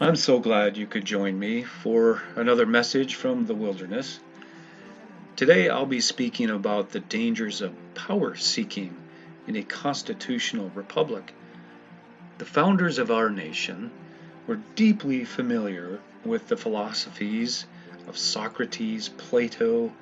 I'm so glad you could join me for another message from the wilderness. Today I'll be speaking about the dangers of power seeking in a constitutional republic. The founders of our nation were deeply familiar with the philosophies of Socrates, Plato,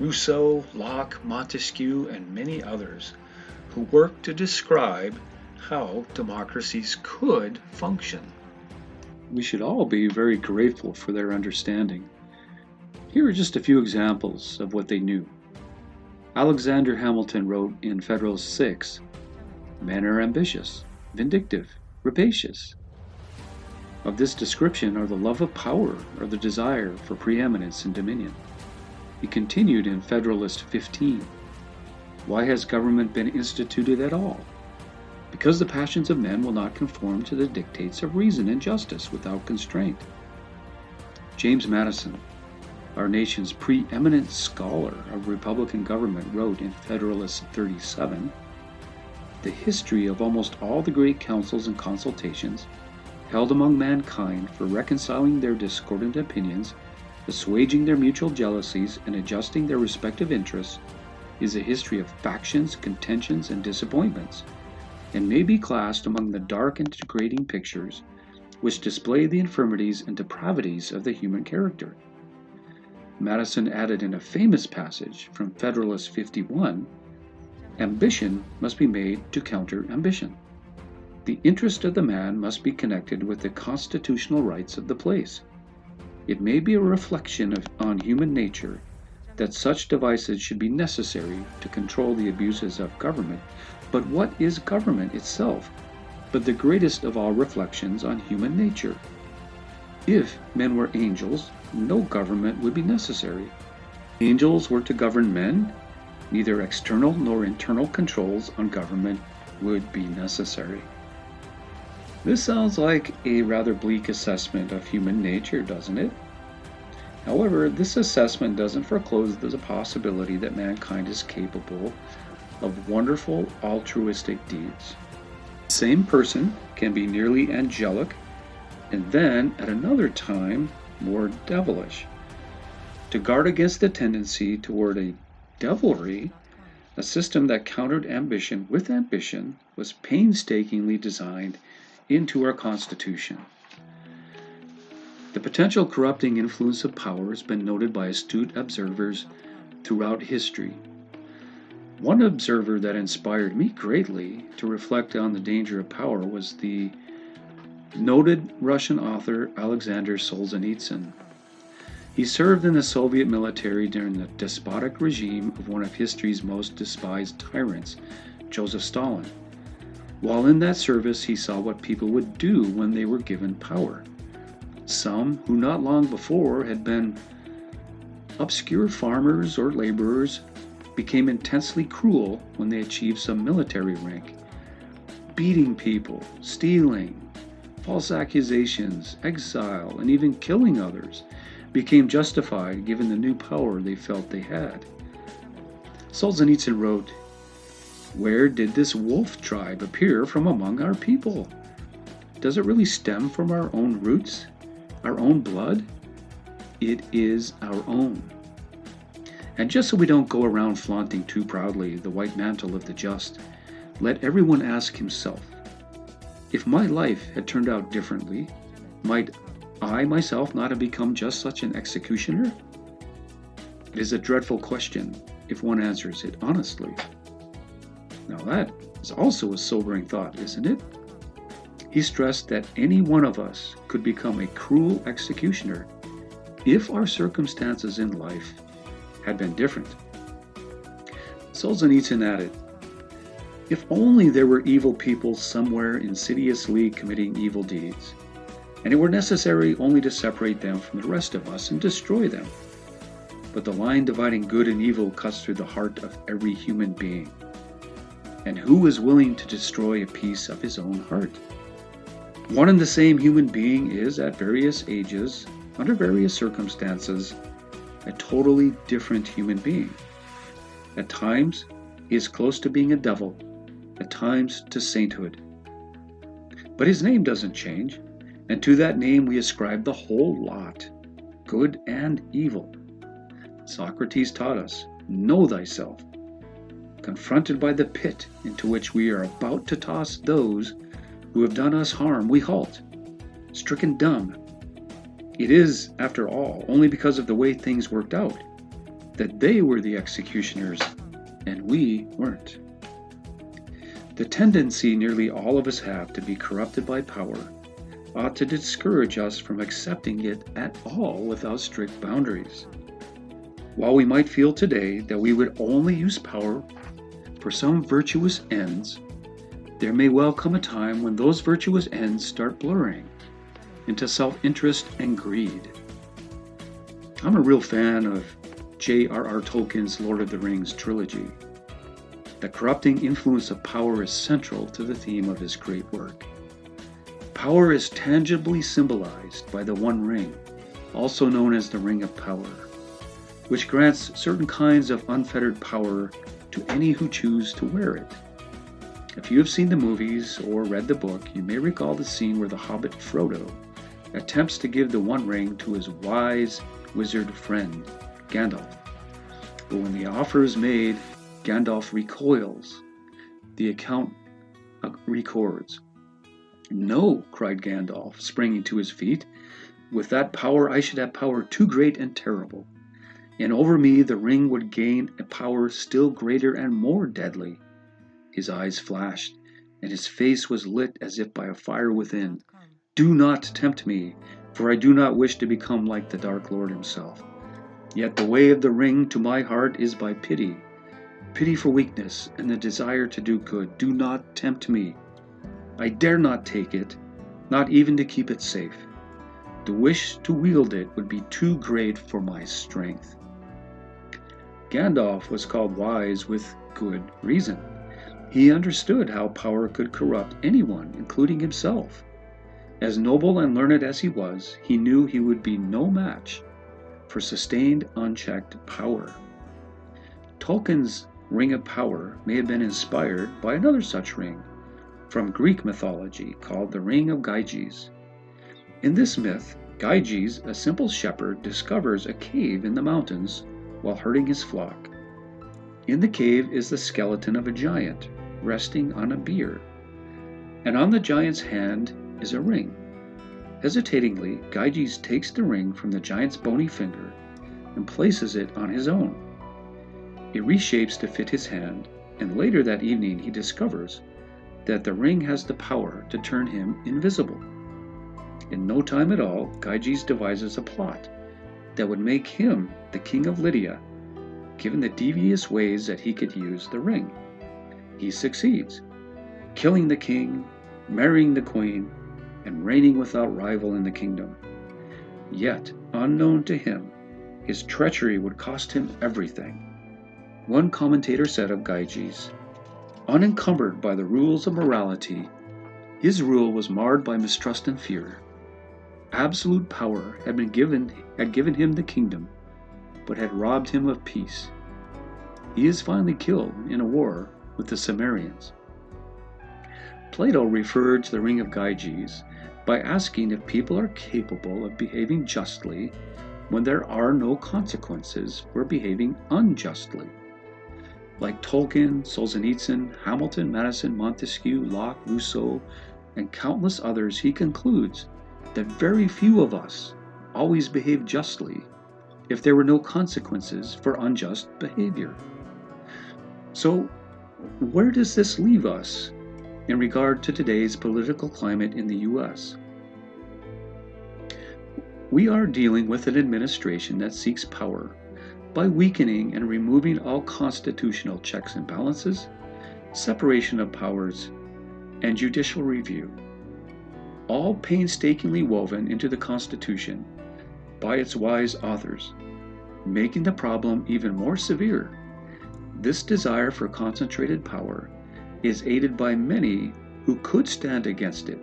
Rousseau, Locke, Montesquieu, and many others who worked to describe how democracies could function. We should all be very grateful for their understanding. Here are just a few examples of what they knew. Alexander Hamilton wrote in Federalist 6, "Men are ambitious, vindictive, rapacious." Of this description are the love of power or the desire for preeminence and dominion. He continued in Federalist 15, "Why has government been instituted at all? Because the passions of men will not conform to the dictates of reason and justice without constraint." James Madison, our nation's preeminent scholar of Republican government, wrote in Federalist 37, "The history of almost all the great councils and consultations held among mankind for reconciling their discordant opinions, assuaging their mutual jealousies, and adjusting their respective interests is a history of factions, contentions, and disappointments, and may be classed among the dark and degrading pictures which display the infirmities and depravities of the human character." Madison added in a famous passage from Federalist 51, "Ambition must be made to counter ambition. The interest of the man must be connected with the constitutional rights of the place. It may be a reflection on human nature that such devices should be necessary to control the abuses of government, but what is government itself but the greatest of all reflections on human nature? If men were angels, no government would be necessary. Angels were to govern men, neither external nor internal controls on government would be necessary." This sounds like a rather bleak assessment of human nature, doesn't it? However, this assessment doesn't foreclose the possibility that mankind is capable of wonderful altruistic deeds. The same person can be nearly angelic and then at another time more devilish. To guard against the tendency toward a devilry, a system that countered ambition with ambition was painstakingly designed into our Constitution. The potential corrupting influence of power has been noted by astute observers throughout history. One observer that inspired me greatly to reflect on the danger of power was the noted Russian author Alexander Solzhenitsyn. He served in the Soviet military during the despotic regime of one of history's most despised tyrants, Joseph Stalin. While in that service, he saw what people would do when they were given power. Some who not long before had been obscure farmers or laborers became intensely cruel when they achieved some military rank. Beating people, stealing, false accusations, exile, and even killing others became justified given the new power they felt they had. Solzhenitsyn wrote, "Where did this wolf tribe appear from among our people? Does it really stem from our own roots, our own blood? It is our own." And just so we don't go around flaunting too proudly the white mantle of the just, let everyone ask himself, if my life had turned out differently, might I myself not have become just such an executioner? It is a dreadful question if one answers it honestly. Now that is also a sobering thought, isn't it? He stressed that any one of us could become a cruel executioner if our circumstances in life had been different. Solzhenitsyn added, "If only there were evil people somewhere insidiously committing evil deeds, and it were necessary only to separate them from the rest of us and destroy them. But the line dividing good and evil cuts through the heart of every human being. And who is willing to destroy a piece of his own heart? One and the same human being is, at various ages, under various circumstances, a totally different human being. At times, he is close to being a devil, at times to sainthood. But his name doesn't change. and to that name we ascribe the whole lot, good and evil. Socrates taught us, know thyself. Confronted by the pit into which we are about to toss those who have done us harm, we halt, stricken dumb. It is, after all, only because of the way things worked out that they were the executioners and we weren't. The tendency nearly all of us have to be corrupted by power ought to discourage us from accepting it at all without strict boundaries. While we might feel today that we would only use power for some virtuous ends, there may well come a time when those virtuous ends start blurring into self-interest and greed. I'm a real fan of J.R.R. Tolkien's Lord of the Rings trilogy. The corrupting influence of power is central to the theme of his great work. Power is tangibly symbolized by the One Ring, also known as the Ring of Power, which grants certain kinds of unfettered power to any who choose to wear it. If you have seen the movies or read the book, you may recall the scene where the hobbit Frodo attempts to give the One Ring to his wise wizard friend, Gandalf. But when the offer is made, Gandalf recoils. The account records, "No," cried Gandalf, springing to his feet. "With that power I should have power too great and terrible. And over me the ring would gain a power still greater and more deadly." His eyes flashed, and his face was lit as if by a fire within. "Do not tempt me, for I do not wish to become like the Dark Lord himself. Yet the way of the ring to my heart is by pity. Pity for weakness and the desire to do good. Do not tempt me. I dare not take it, not even to keep it safe. The wish to wield it would be too great for my strength." Gandalf was called wise with good reason. He understood how power could corrupt anyone, including himself. As noble and learned as he was, he knew he would be no match for sustained, unchecked power. Tolkien's Ring of Power may have been inspired by another such ring from Greek mythology called the Ring of Gyges. In this myth, Gyges, a simple shepherd, discovers a cave in the mountains while herding his flock. In the cave is the skeleton of a giant resting on a bier, and on the giant's hand is a ring. Hesitatingly, Gyges takes the ring from the giant's bony finger and places it on his own. It reshapes to fit his hand, and later that evening he discovers that the ring has the power to turn him invisible. In no time at all, Gyges devises a plot that would make him the king of Lydia, given the devious ways that he could use the ring. He succeeds, killing the king, marrying the queen, and reigning without rival in the kingdom. Yet, unknown to him, his treachery would cost him everything. One commentator said of Gyges, "Unencumbered by the rules of morality, his rule was marred by mistrust and fear. Absolute power had given him the kingdom, but had robbed him of peace. He is finally killed in a war with the Cimmerians." Plato referred to the Ring of Gyges by asking if people are capable of behaving justly when there are no consequences for behaving unjustly. Like Tolkien, Solzhenitsyn, Hamilton, Madison, Montesquieu, Locke, Rousseau, and countless others, he concludes that very few of us always behave justly if there were no consequences for unjust behavior. So, where does this leave us in regard to today's political climate in the U.S.? We are dealing with an administration that seeks power by weakening and removing all constitutional checks and balances, separation of powers, and judicial review, all painstakingly woven into the Constitution by its wise authors, making the problem even more severe. This desire for concentrated power is aided by many who could stand against it,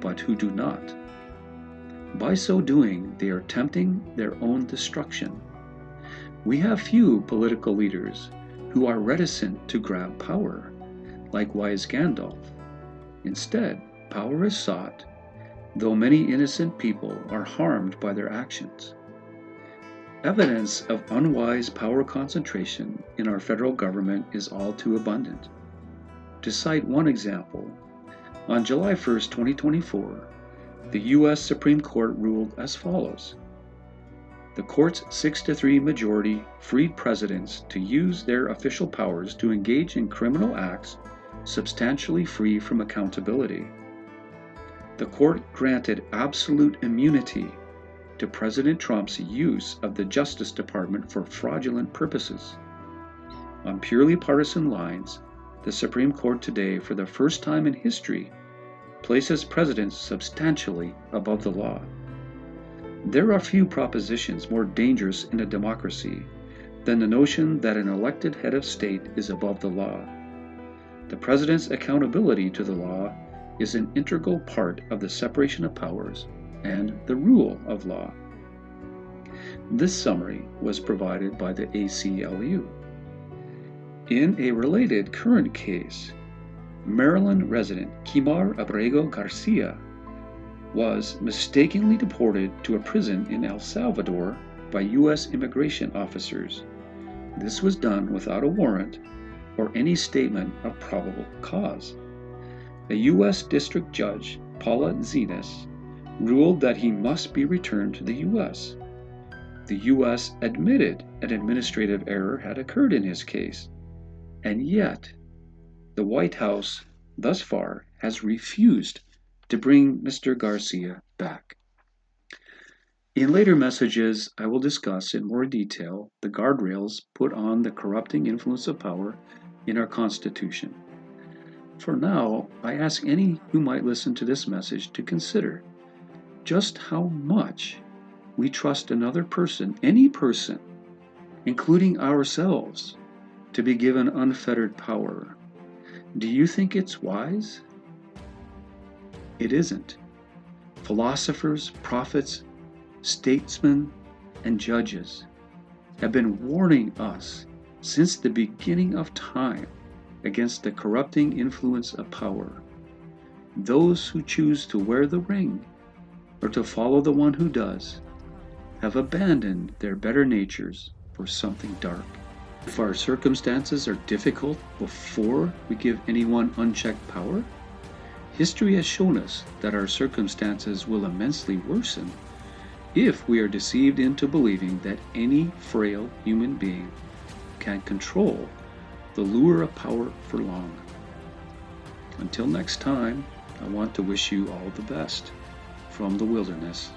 but who do not. By so doing, they are tempting their own destruction. We have few political leaders who are reticent to grab power, like wise Gandalf. Instead, power is sought though many innocent people are harmed by their actions. Evidence of unwise power concentration in our federal government is all too abundant. To cite one example, on July 1, 2024, the U.S. Supreme Court ruled as follows. The court's 6-3 majority freed presidents to use their official powers to engage in criminal acts substantially free from accountability. The court granted absolute immunity to President Trump's use of the Justice Department for fraudulent purposes. On purely partisan lines, the Supreme Court today, for the first time in history, places presidents substantially above the law. There are few propositions more dangerous in a democracy than the notion that an elected head of state is above the law. The president's accountability to the law is an integral part of the separation of powers and the rule of law. This summary was provided by the ACLU. In a related current case, Maryland resident Kimar Abrego Garcia was mistakenly deported to a prison in El Salvador by U.S. immigration officers. This was done without a warrant or any statement of probable cause. A U.S. District Judge, Paula Zenas, ruled that he must be returned to the U.S. The U.S. admitted an administrative error had occurred in his case, and yet the White House thus far has refused to bring Mr. Garcia back. In later messages, I will discuss in more detail the guardrails put on the corrupting influence of power in our Constitution. For now, I ask any who might listen to this message to consider just how much we trust another person, any person, including ourselves, to be given unfettered power. Do you think it's wise? It isn't. Philosophers, prophets, statesmen, and judges have been warning us since the beginning of time against the corrupting influence of power. Those who choose to wear the ring or to follow the one who does have abandoned their better natures for something dark. If our circumstances are difficult before we give anyone unchecked power, history has shown us that our circumstances will immensely worsen if we are deceived into believing that any frail human being can control the lure of power for long. Until next time, I want to wish you all the best from the wilderness.